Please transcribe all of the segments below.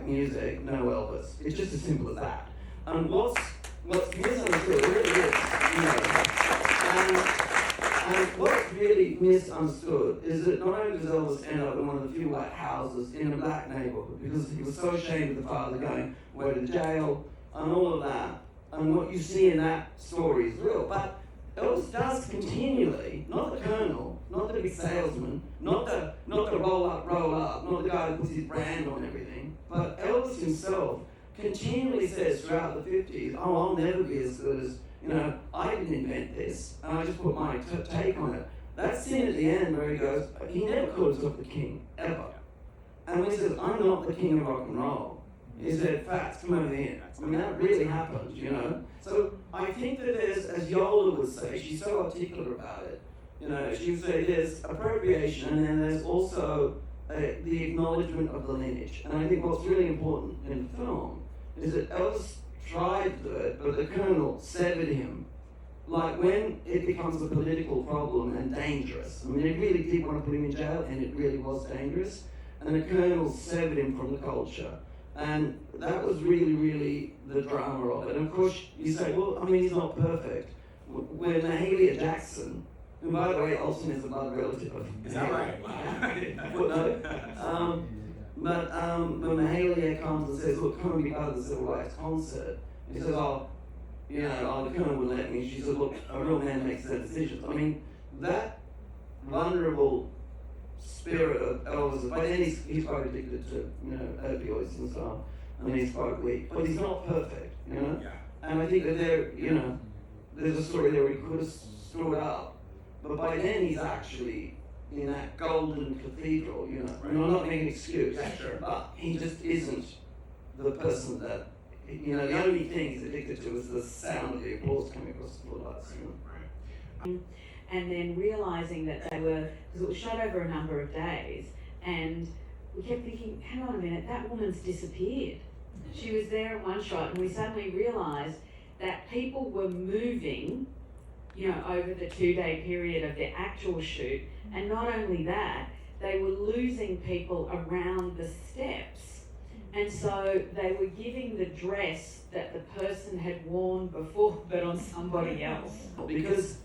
music, no Elvis. It's just as simple as that. And what's misunderstood, it really is, you know. And what's really misunderstood is that not only does Elvis end up in one of the few white houses in a black neighborhood because he was so ashamed of the father going away to jail and all of that, and what you see in that story is real. But Elvis does continually, not the colonel, not the big salesman, not the roll up, not the guy who puts his brand on everything, but Elvis himself continually says throughout the 50s, oh, I'll never be as good as, you know, I didn't invent this, and I just put my take on it. That scene at the end where he goes, he never called himself the king, ever. And when he says, I'm not the king of rock and roll, he said, Fats, come over here. I mean, that really happened, you know? So I think that there's, as Yola would say, she's so articulate about it, you know, she would say there's appropriation and then there's also the acknowledgement of the lineage. And I think what's really important in the film is that Elvis tried to do it, but the colonel severed him. Like when it becomes a political problem and dangerous. I mean, they really did want to put him in jail, and it really was dangerous. And the colonel severed him from the culture. And that was really, really the drama of it. And of course, you say, well, I mean, he's not perfect. When Mahalia Jackson, who by the way, Austin is a blood relative of Is that right? Footnote. But when Mahalia comes and says, look, come and be part of the Civil Rights concert, he says, oh, you know, the colonel would let me. She said, look, a real man makes their decisions. I mean, that vulnerable spirit of Elvis, but then he's quite addicted to, you know, opioids and so on. I mean, he's quite weak, but he's not perfect, you know? Yeah. And I think that there, you know, there's a story there where he could have stood up, but by then he's actually in that golden cathedral, you know. Right. And I'm not making an excuse, Yeah, sure. but he just isn't the person that, you know, the only thing he's addicted to is the sound of the applause coming across the floodlights, you know. Right. And then realising that they were, because it was shot over a number of days, and we kept thinking, hang on a minute, that woman's disappeared. She was there in one shot, and we suddenly realised that people were moving, you know, over the 2-day period of the actual shoot, and not only that, they were losing people around the steps. And so they were giving the dress that the person had worn before, but on somebody else. Because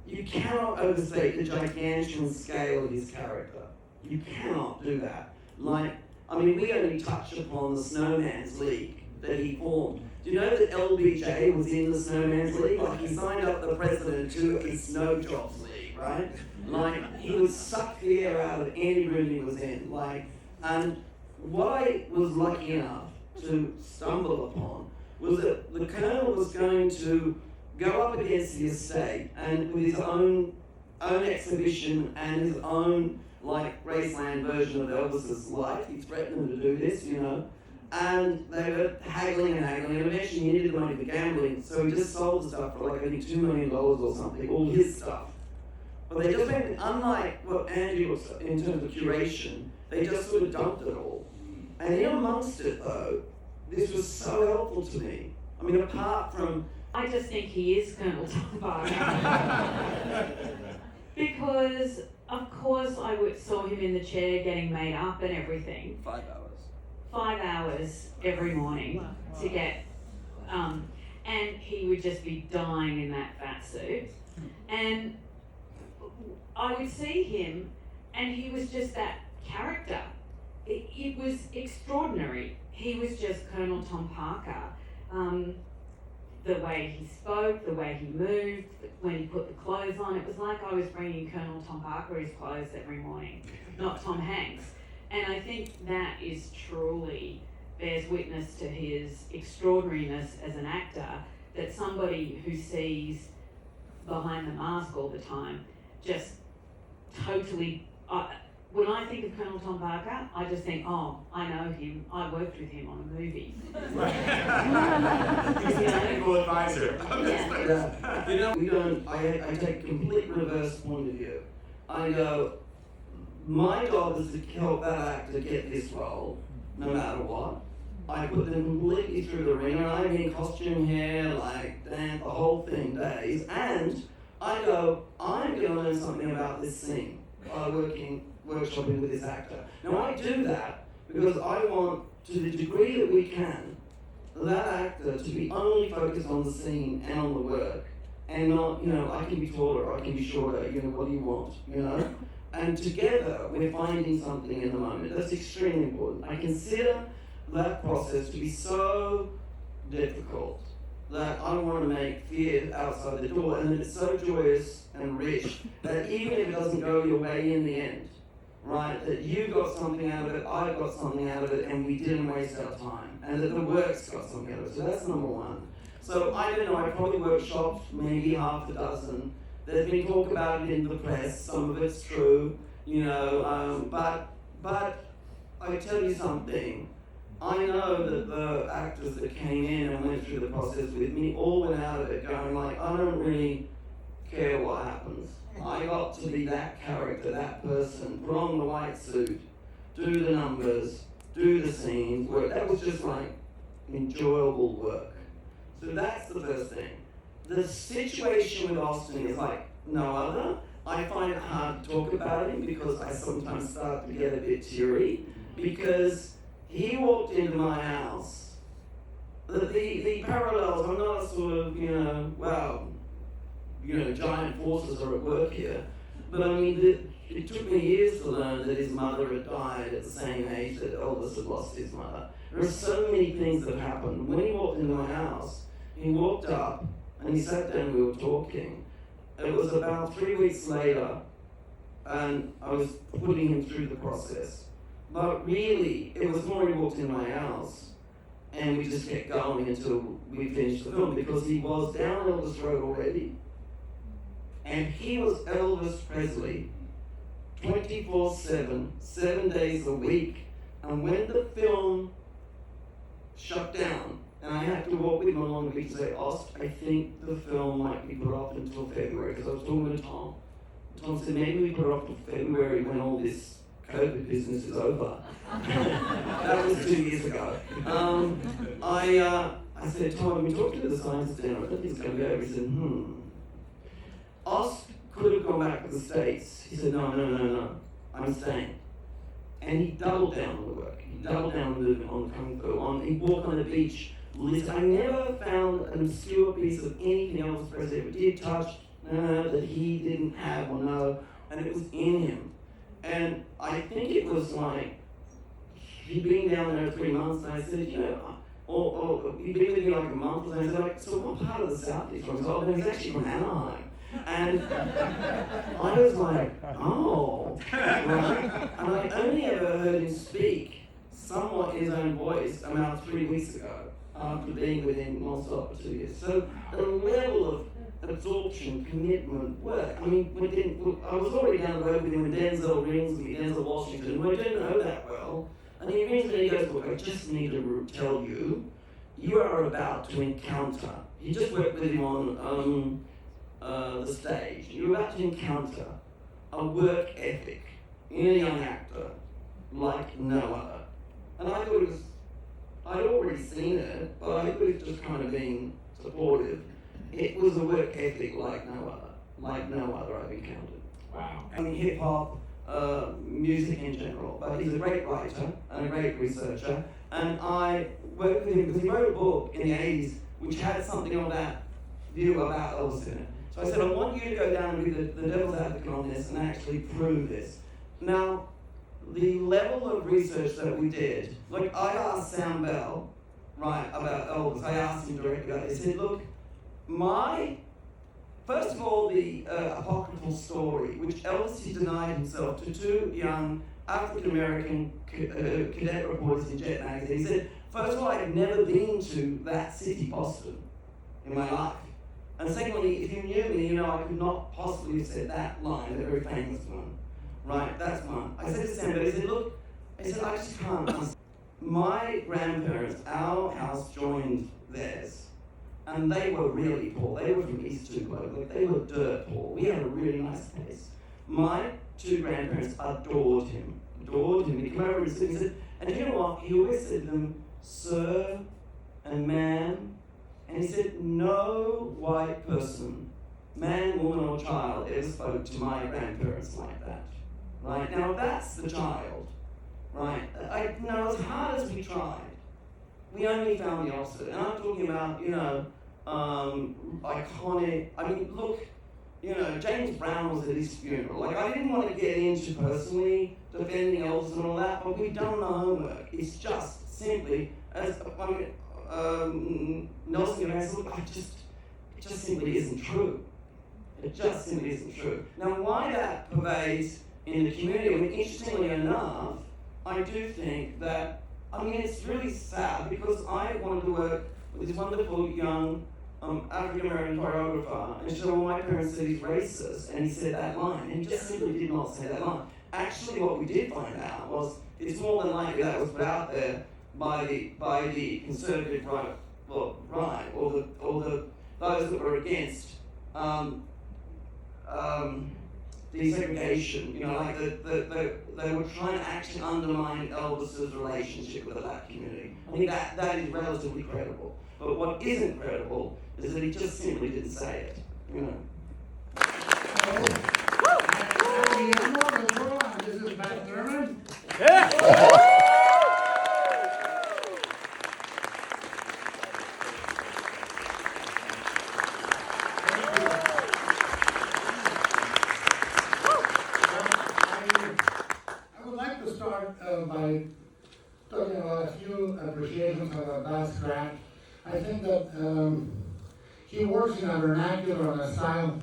you cannot overstate the gargantuan scale of his character. You cannot do that. Like, I mean, we only touched upon the Snowman's League that he formed. Do you know that LBJ was in the Snowman's League? Like, he signed up the president to a snow jobs league, right? Like, he would suck the air out of any room he was in. Like, and what I was lucky enough to stumble upon was that the colonel was going to go up against the estate and with his own exhibition and his own like Graceland version of Elvis's life. He threatened them to do this, you know, and they were haggling, and eventually he needed the money for gambling, so he just sold the stuff for like only $2 million or something, all his stuff. But they just went, unlike what Andy was in terms of curation, they just sort of dumped it all. And in amongst it though, this was so helpful to me. I mean, apart from I just think he is Colonel Tom Parker. Because, of course, I saw him in the chair getting made up and everything. 5 hours. 5 hours every morning to get, and he would just be dying in that fat suit. And I would see him, and he was just that character. It was extraordinary. He was just Colonel Tom Parker. The way he spoke, the way he moved, when he put the clothes on, it was like I was bringing Colonel Tom Parker his clothes every morning, not Tom Hanks. And I think that is truly bears witness to his extraordinariness as an actor, that somebody who sees behind the mask all the time just totally... when I think of Colonel Tom Parker, I just think, oh, I know him. I worked with him on a movie. He's a technical advisor. Yeah. You know, we don't. I take complete reverse point of view. I go, my job is to help that actor get this role, no matter what. I put them completely through the ringer. I'm in costume, hair, like dance, the whole thing, days. And I go, I'm going to learn something about this scene by workshopping with this actor. Now I do that because I want to the degree that we can, that actor to be only focused on the scene and on the work, and not, I can be taller, or I can be shorter, what do you want, And together, we're finding something in the moment. That's extremely important. I consider that process to be so difficult that I want to make fear outside the door, and that it's so joyous and rich that even if it doesn't go your way in the end, right, that you got something out of it, I got something out of it, and we didn't waste our time, and that the work's got something out of it. So that's number one. So I don't know, I probably workshopped maybe half a dozen. There's been talk about it in the press, some of it's true, but I tell you something, I know that the actors that came in and went through the process with me all went out of it going like, I don't really care what happens. I got to be that character, that person, put on the white suit, do the numbers, do the scenes, work. That was just like enjoyable work. So that's the first thing. The situation with Austin is like no other. I find it hard to talk about him because I sometimes start to get a bit teary because he walked into my house. The parallels, I'm not a sort of, giant forces are at work here. But I mean, it took me years to learn that his mother had died at the same age that Elvis had lost his mother. There are so many things that happened. When he walked into my house, he walked up and he sat down and we were talking. It was about 3 weeks later and I was putting him through the process. But really, it was more he walked in my house and we just kept going until we finished the film because he was down Elvis Road already. And he was Elvis Presley 24/7, 7 days a week. And when the film shut down, and I had to walk with him along the beach and say, Ost, I think the film might be put off until February, because I was talking to Tom. Tom said, maybe we put it off till February when all this COVID business is over. That was 2 years ago. I said, Tom, when we talked to the scientists down, I don't think it's going to be over. He said, Ost could have gone back to the States. He said, no, I'm staying. And he doubled down on the work. He doubled down on the movement, on Kung Fu, he walked on the beach. I never found an obscure piece of anything Elvis Presley ever did touch that he didn't have or know, and it was in him. And I think it was like, he'd been down there 3 months, and I said, or he'd been with me like a month, and I said, like, so what part of the South is from? He said, oh, he's actually from Anaheim. And I was like, oh, right? And I only ever heard him speak somewhat in his own voice about 3 weeks ago, after being with him non-stop for 2 years. So the level of absorption, commitment, work. I mean, I was already down the road with him when Denzel rings me, Denzel Washington, who I don't know that well. And he rings me and he goes, look, I just need to tell you, you are about to encounter. He just worked with him on the stage. You're about to encounter a work ethic in a young actor like no other. And I thought I'd already seen it, but I thought it was just kind of being supportive. It was a work ethic like no other I've encountered. Wow. I mean, hip hop, music in general, but he's a great writer and a great researcher. And I worked with him because he wrote a book in the 80s which had something of that view about Elvis in it. So I said, I want you to go down and be the devil's advocate on this and actually prove this. Now, the level of research that we did, like I asked Sam Bell, right, about Elvis. I asked him directly about it. He said, look, first of all, the apocryphal story, which Elvis denied himself to 2 young African-American cadet reporters in Jet magazine. He said, first of all, I've never been to that city, Boston, in my life. And secondly, if you knew me, I could not possibly have said that line, the very famous one. Right, that's one. I said to Sam, but I said, look, I just can't. My grandparents, our house joined theirs, and they were really poor. They were from East Tupelo, like they were dirt poor. We had a really nice place. My 2 grandparents adored him. He'd come over and sit and said, and you know what? He always said to them, sir and ma'am. And he said, no white person, man, woman, or child ever spoke to my grandparents like that. Right? Now, that's the child right? As hard as we tried, we only found the opposite. And I'm talking about, iconic, look, James Brown was at his funeral. Like, I didn't want to get into personally defending Elvis and all that, but we've done the homework. It's just simply, Nelson has, look, it just simply isn't true. It just simply isn't true. Now, why that pervades in the community, interestingly enough, I do think that, it's really sad because I wanted to work with this wonderful young African-American choreographer, and she said, well, my parents said he's racist, and he said that line, and he just simply did not say that line. Actually, what we did find out was it's more than likely that was put out there by the conservative right, or those that were against desegregation. They were trying to actually undermine Elvis's relationship with the black community. I think that is relatively credible. But what isn't credible is that he just simply didn't say it. Guillermo Del Toro, and this is Baz Luhrmann. I would like to start by talking about a few appreciations of Baz's craft. I think that he works in a vernacular and a style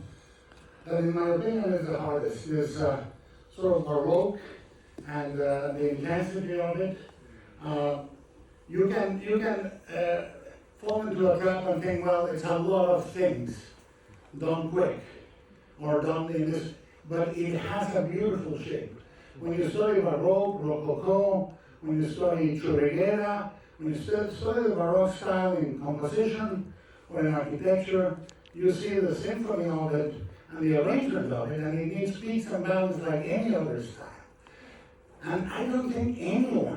that, in my opinion, is the hardest. Is sort of baroque, and the intensity of it. You can fall into a trap and think, well, it's a lot of things done quick or done in this, but it has a beautiful shape. When you study baroque, rococo, when you study churriguera, when you study the baroque style in composition or in architecture, you see the symphony of it and the arrangement of it, and it needs peaks and valleys like any other style. And I don't think anybody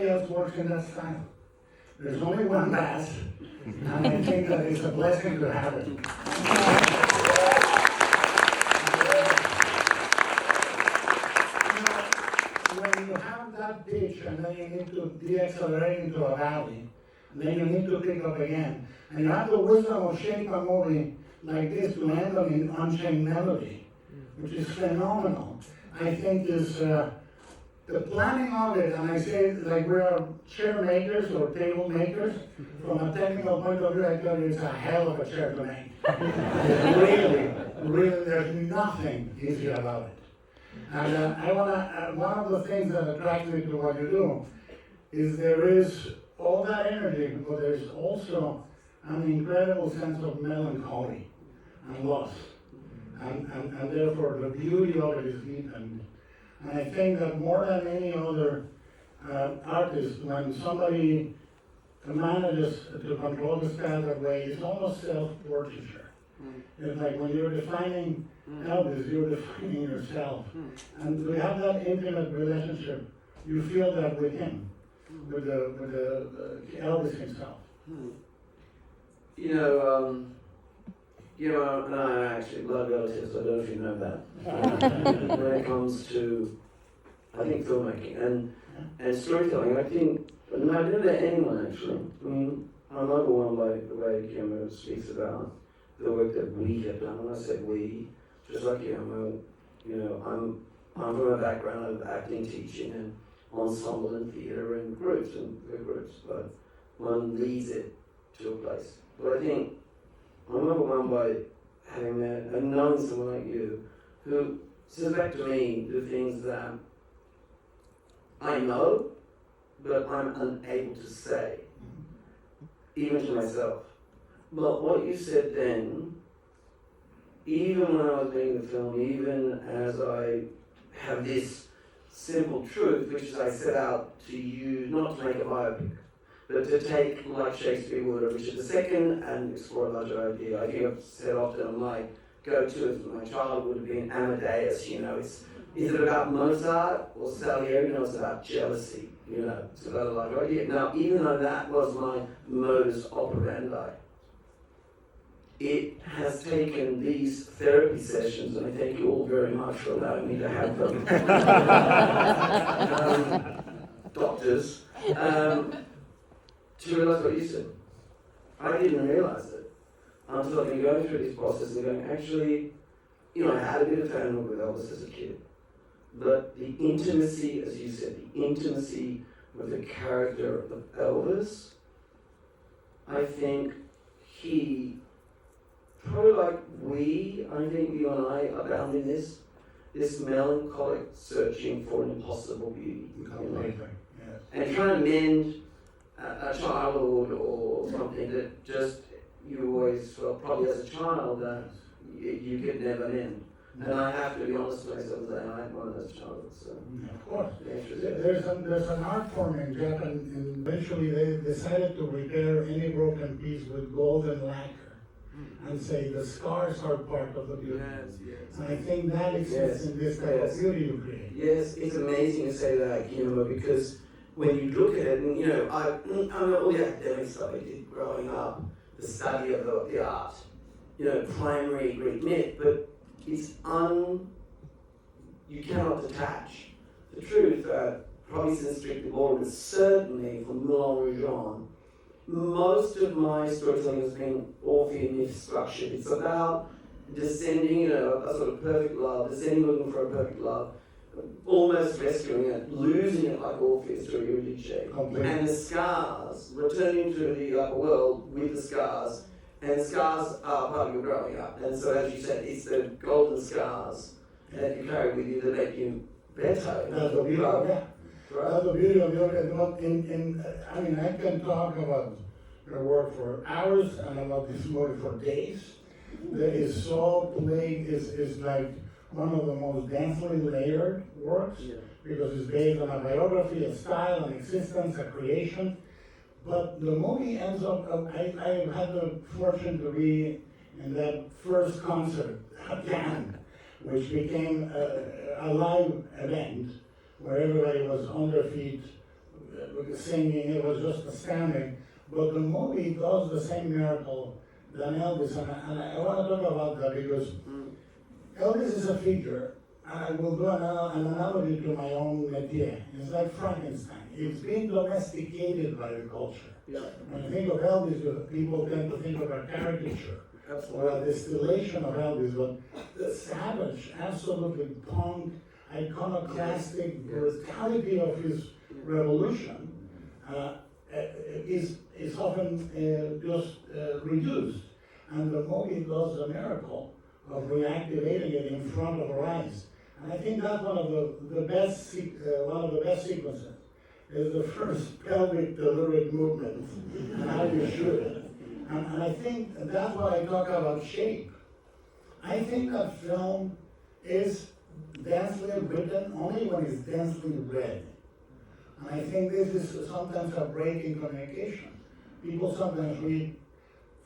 else works in that style. There's only one Baz, and I think that it's a blessing to have it. When you have that pitch and then you need to de-accelerate into a valley, and then you need to pick up again, and you have the wisdom of shape a movie like this to end on an Unchained Melody, which is phenomenal. I think is the planning of it, and I say like we are chair makers or table makers, from a technical point of view, I tell you it's a hell of a chair to make. really, there's nothing easy about it. And one of the things that attracts me to what you do is there is all that energy, but there's also an incredible sense of melancholy and loss. And therefore the beauty of it is deepened. And I think that more than any other artist, when somebody manages to control the style that way, it's almost self-portraiture. It's like when you're defining Elvis, you're defining yourself. And we have that intimate relationship. You feel that with him, with the Elvis himself. And I are actually blood relatives, I don't know if you know that. When it comes to, I think, filmmaking and storytelling, I think, and I don't know anyone actually. I'm overwhelmed by the way Guillermo speaks about the work that we have done. When I said we, just like Guillermo, I'm from a background of acting, teaching, and ensemble and theatre and groups, but one leads it to a place. But I think I'm overwhelmed by having met and knowing someone like you who says back to me the things that I know, but I'm unable to say, even to myself. But what you said then, even when I was making the film, even as I have this simple truth, which is I set out to use, not to make a biopic, but to take, like Shakespeare would, Richard II, and explore a larger idea. I think I've said often, my go-to from my childhood would have been Amadeus, is it about Mozart or Salieri? It's about jealousy, it's about a larger idea. Now, even though that was my modus operandi, it has taken these therapy sessions, and I thank you all very much for allowing me to have them, doctors, to realise what you said. I didn't realise it until I've been going through this process and going, actually, you know, I had a bit of family with Elvis as a kid, but the intimacy, as you said, the intimacy with the character of Elvis, I think he, probably like I think you and I are bound in this melancholic searching for an impossible beauty. Completely, yes. And trying to mend a childhood or something that just you always felt probably as a child that you could never mend. And I have to be honest with myself and say I am one of those childhoods. So. Of course. Yeah, There's an art form in Japan, and eventually they decided to repair any broken piece with golden lacquer and say the scars are part of the beauty. Yes. And I think that exists in this type of beauty you create. Yes, it's amazing to say that, Guillermo, because when you look at it, and you know, I mean, all the academic stuff I did growing up, the study of the art, you know, primary Greek myth, but it's you cannot detach the truth that probably since Strictly Ballroom, certainly from Moulin Rouge, most of my storytelling has been Orphean myth structured. It's about descending, you know, a sort of perfect love, descending looking for a perfect love, almost rescuing it, losing it like Orpheus to Eurydice, and the scars, returning to the upper world with the scars, and the scars are part of your growing up. And so, as you said, it's the golden scars that you carry with you that make you better. That's the beauty, yeah. That's the beauty of yoga. I mean, I can talk about your work for hours and about this movie for days. That is so played, is like one of the most densely layered works, because it's based on a biography, a style, an existence, a creation. But the movie ends up, I had the fortune to be in that first concert at Cannes, which became a live event where everybody was on their feet, singing. It was just astounding. But the movie does the same miracle than Elvis, and I want to talk about that because Elvis is a figure. I will do an analogy to my own métier. It's like Frankenstein. It's been domesticated by the culture. Yeah. When you think of Elvis, people tend to think of a caricature or a distillation of Elvis, but the savage, absolutely punk, iconoclastic brutality of his revolution is often just reduced. And the movie does the miracle of reactivating it in front of our eyes. And I think that's one of the best sequences. Is the first pelvic deliric movement and how you shoot it. And I think that's why I talk about shape. I think that film is densely written only when it's densely read. And I think this is sometimes a break in communication. People sometimes read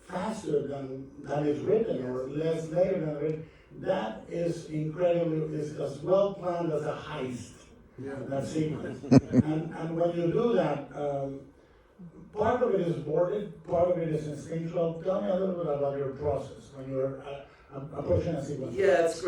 faster than is written or less later than written. That is is as well planned as a heist. That sequence. and when you do that, part of it is boarded, part of it is instinctual. Tell me a little bit about your process when you're approaching a sequence. Yeah, it's great.